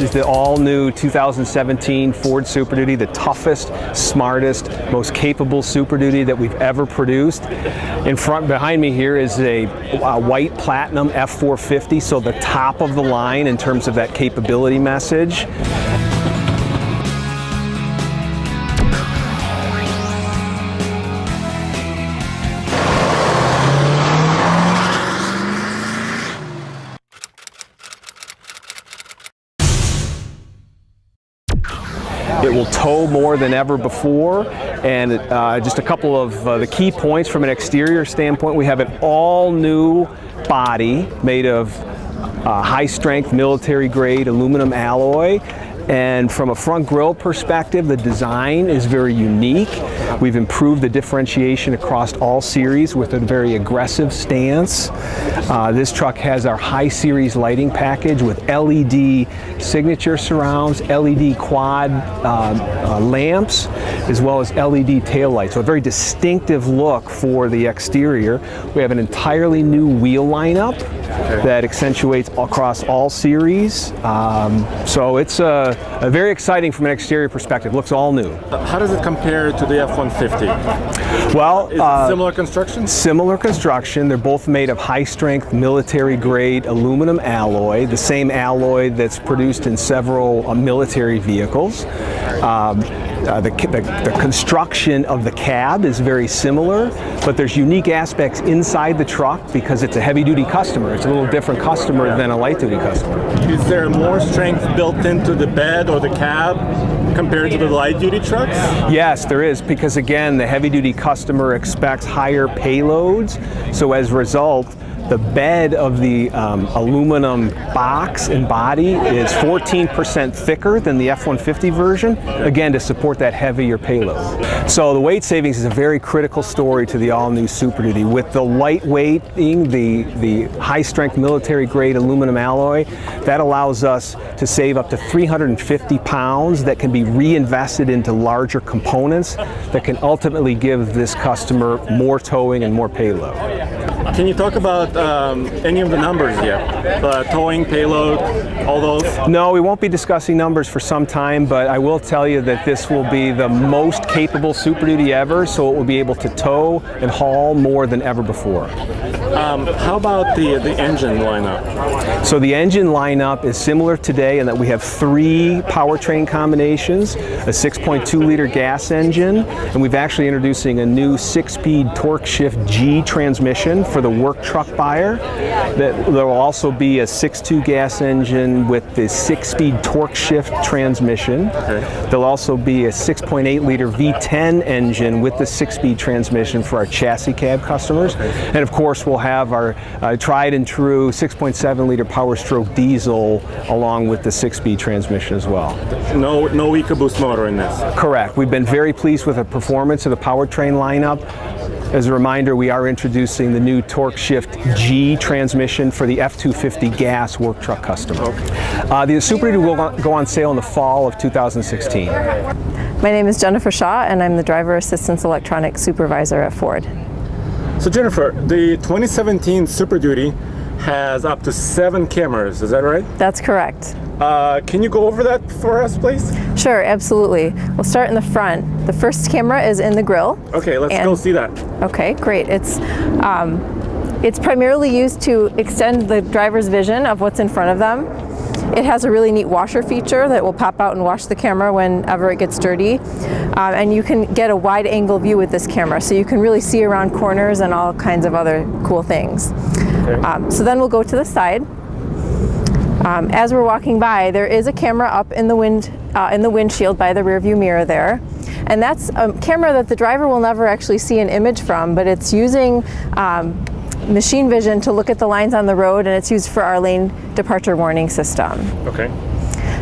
This is the all-new 2017 Ford Super Duty, the toughest, smartest, most capable Super Duty that we've ever produced. In front, behind me here is a white platinum F450, so the top of the line in terms of that capability message. It will tow more than ever before, and just a couple of the key points from an exterior standpoint. We have an all-new body made of high-strength military-grade aluminum alloy. And from a front grille perspective, the design is very unique. We've improved the differentiation across all series with a very aggressive stance. This truck has our high series lighting package with LED signature surrounds, LED quad lamps, as well as LED taillights. So a very distinctive look for the exterior. We have an entirely new wheel lineup that accentuates across all series. So it's very exciting from an exterior perspective. Looks all new. How does it compare to the F-150? Well, is it similar construction? Similar construction. They're both made of high-strength military-grade aluminum alloy, the same alloy that's produced in several military vehicles. The construction of the cab is very similar, but there's unique aspects inside the truck because it's a heavy-duty customer. It's a little different customer than a light-duty customer. Is there more strength built into the bed or the cab compared to the light-duty trucks? Yes, there is, because again, the heavy-duty customer expects higher payloads, so as a result, the bed of the aluminum box and body is 14% thicker than the F-150 version, again to support that heavier payload. So the weight savings is a very critical story to the all-new Super Duty. With the lightweighting, the high-strength military-grade aluminum alloy, that allows us to save up to 350 pounds that can be reinvested into larger components that can ultimately give this customer more towing and more payload. Can you talk about any of the numbers yet? Towing, payload, all those? No, we won't be discussing numbers for some time, but I will tell you that this will be the most capable Super Duty ever, so it will be able to tow and haul more than ever before. How about the engine lineup? So the engine lineup is similar today in that we have 3 powertrain combinations, a 6.2 liter gas engine, and we've actually introducing a new 6-speed torque shift G transmission for the work truck buyer. There will also be a 6.2 gas engine with the 6-speed torque shift transmission. Okay. There'll also be a 6.8 liter V10 engine with the 6-speed transmission for our chassis cab customers. And of course we'll have our tried and true 6.7 liter Power Stroke diesel along with the 6-speed transmission as well. No EcoBoost motor in this? Correct. We've been very pleased with the performance of the powertrain lineup. As a reminder, we are introducing the new Torque Shift G transmission for the F-250 gas work truck customer. Okay. The Super Duty will go on sale in the fall of 2016. My name is Jennifer Shaw, and I'm the Driver Assistance Electronics Supervisor at Ford. So Jennifer, the 2017 Super Duty has up to 7 cameras, is that right? That's correct. Can you go over that for us, please? Sure, absolutely. We'll start in the front. The first camera is in the grille. Okay, let's go see that. Okay, great. It's primarily used to extend the driver's vision of what's in front of them. It has a really neat washer feature that will pop out and wash the camera whenever it gets dirty. And you can get a wide angle view with this camera, so you can really see around corners and all kinds of other cool things. Okay. So then we'll go to the side. As we're walking by, there is a camera up in the windshield by the rear view mirror there. And that's a camera that the driver will never actually see an image from, but it's using machine vision to look at the lines on the road, and it's used for our lane departure warning system. Okay.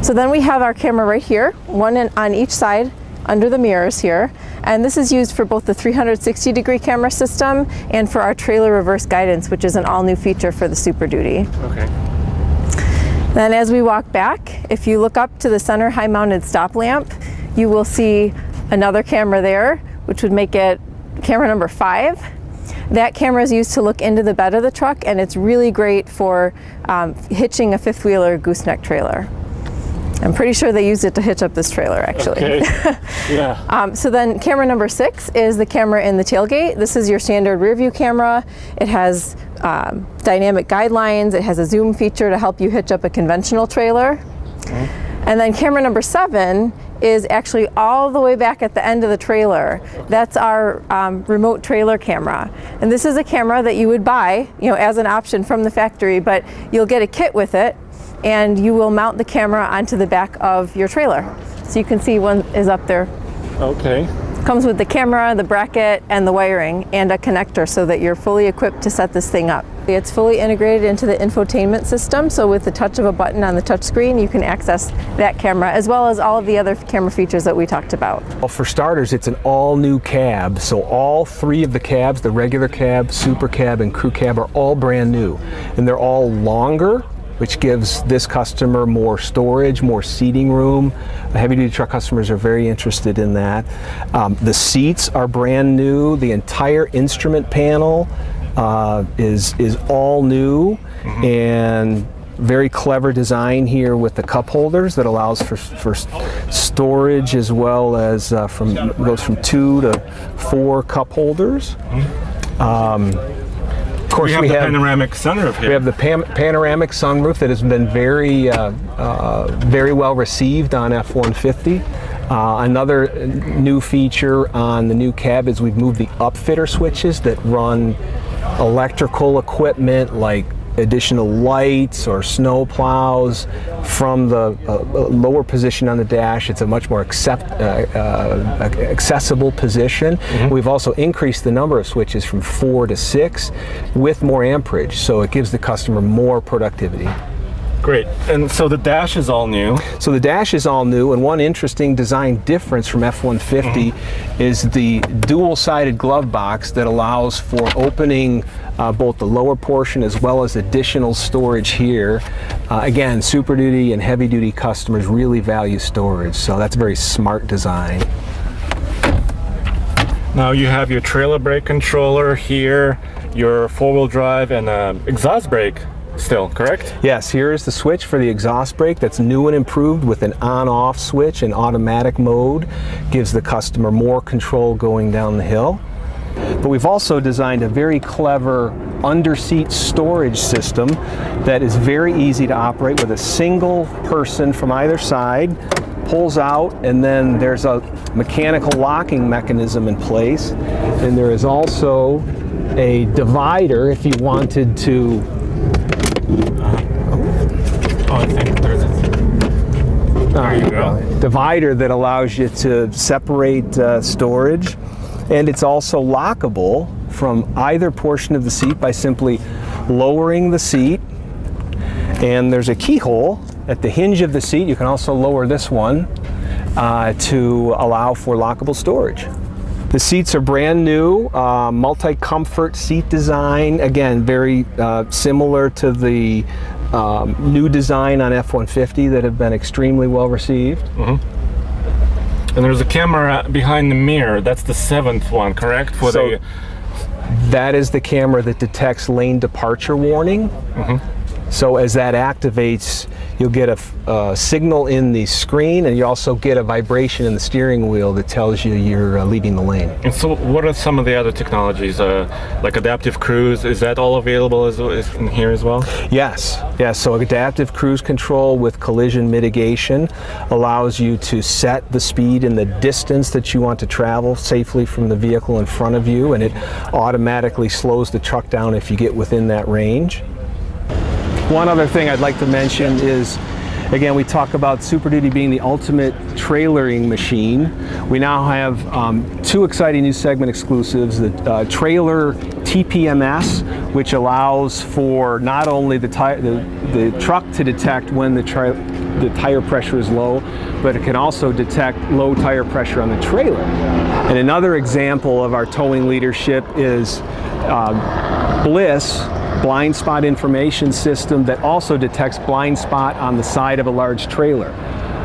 So then we have our camera right here, one on each side under the mirrors here. And this is used for both the 360-degree camera system and for our trailer reverse guidance, which is an all-new feature for the Super Duty. Okay. Then as we walk back, if you look up to the center high-mounted stop lamp, you will see another camera there, which would make it camera number 5. That camera is used to look into the bed of the truck, and it's really great for hitching a fifth-wheel or gooseneck trailer. I'm pretty sure they used it to hitch up this trailer, actually. Okay. Yeah. So then camera number 6 is the camera in the tailgate. This is your standard rear view camera. It has dynamic guidelines. It has a zoom feature to help you hitch up a conventional trailer. And then camera number 7 is actually all the way back at the end of the trailer. That's our remote trailer camera. And this is a camera that you would buy, as an option from the factory, but you'll get a kit with it, and you will mount the camera onto the back of your trailer. So you can see one is up there. Okay. Comes with the camera, the bracket, and the wiring, and a connector so that you're fully equipped to set this thing up. It's fully integrated into the infotainment system, so with the touch of a button on the touch screen, you can access that camera as well as all of the other camera features that we talked about. Well, for starters, it's an all-new cab, so all 3 of the cabs, the regular cab, super cab, and crew cab, are all brand new, and they're all longer, which gives this customer more storage, more seating room. Heavy-duty truck customers are very interested in that. The seats are brand new. The entire instrument panel is all new, and very clever design here with the cup holders that allows for storage, as well as goes from 2 to 4 cup holders. Of course, we have the panoramic sunroof here. We have the panoramic sunroof that has been very well received on F-150. Another new feature on the new cab is we've moved the upfitter switches that run electrical equipment like additional lights or snow plows from the lower position on the dash. It's a much more accessible position. We've also increased the number of switches from 4 to 6 with more amperage, so it gives the customer more productivity. Great. And so the dash is all new. So the dash is all new, and one interesting design difference from F-150 is the dual-sided glove box that allows for opening both the lower portion as well as additional storage here. Again, Super Duty and heavy duty customers really value storage, so that's a very smart design. Now you have your trailer brake controller here, your 4-wheel drive, and exhaust brake still, correct? Yes, here is the switch for the exhaust brake that's new and improved with an on-off switch in automatic mode. Gives the customer more control going down the hill. But we've also designed a very clever under-seat storage system that is very easy to operate with a single person from either side. Pulls out, and then there's a mechanical locking mechanism in place. And there is also a divider if you wanted to. I think there's a there you go. Divider that allows you to separate storage, and it's also lockable from either portion of the seat by simply lowering the seat. And there's a keyhole at the hinge of the seat. You can also lower this one to allow for lockable storage. The seats are brand new, multi-comfort seat design. Again, very similar to the new design on F-150 that have been extremely well received. And there's a camera behind the mirror. That's the 7th one, correct? That is the camera that detects lane departure warning. So as that activates, you'll get a signal in the screen, and you also get a vibration in the steering wheel that tells you you're leaving the lane. And so what are some of the other technologies, like adaptive cruise? Is that all available as in here as well? Yes. So adaptive cruise control with collision mitigation allows you to set the speed and the distance that you want to travel safely from the vehicle in front of you, and it automatically slows the truck down if you get within that range. One other thing I'd like to mention is, again, we talk about Super Duty being the ultimate trailering machine. We now have 2 exciting new segment exclusives, the Trailer TPMS, which allows for not only the truck to detect when the tire pressure is low, but it can also detect low tire pressure on the trailer. And another example of our towing leadership is Bliss blind spot information system that also detects blind spot on the side of a large trailer.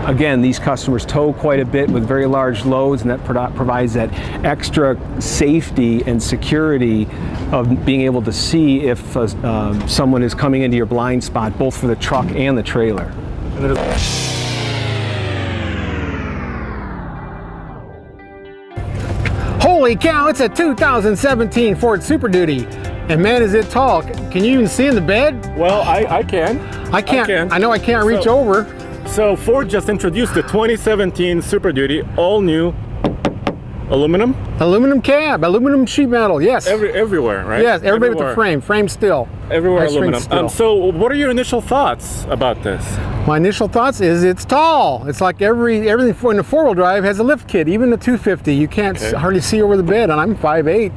Again, these customers tow quite a bit with very large loads, and that provides that extra safety and security of being able to see if someone is coming into your blind spot, both for the truck and the trailer. Holy cow, it's a 2017 Ford Super Duty. And man, is it tall. Can you even see in the bed? Well, I can. I can't. I know I can't reach So- over. So Ford just introduced the 2017 Super Duty, all new aluminum. Aluminum cab, aluminum sheet metal, yes. Everywhere, right? Yes, everybody with Everywhere. the frame still. Everywhere Nice frame aluminum. still. So what are your initial thoughts about this? My initial thoughts is it's tall. It's like everything in the four-wheel drive has a lift kit, even the 250. You can't hardly see over the bed, and I'm 5'8".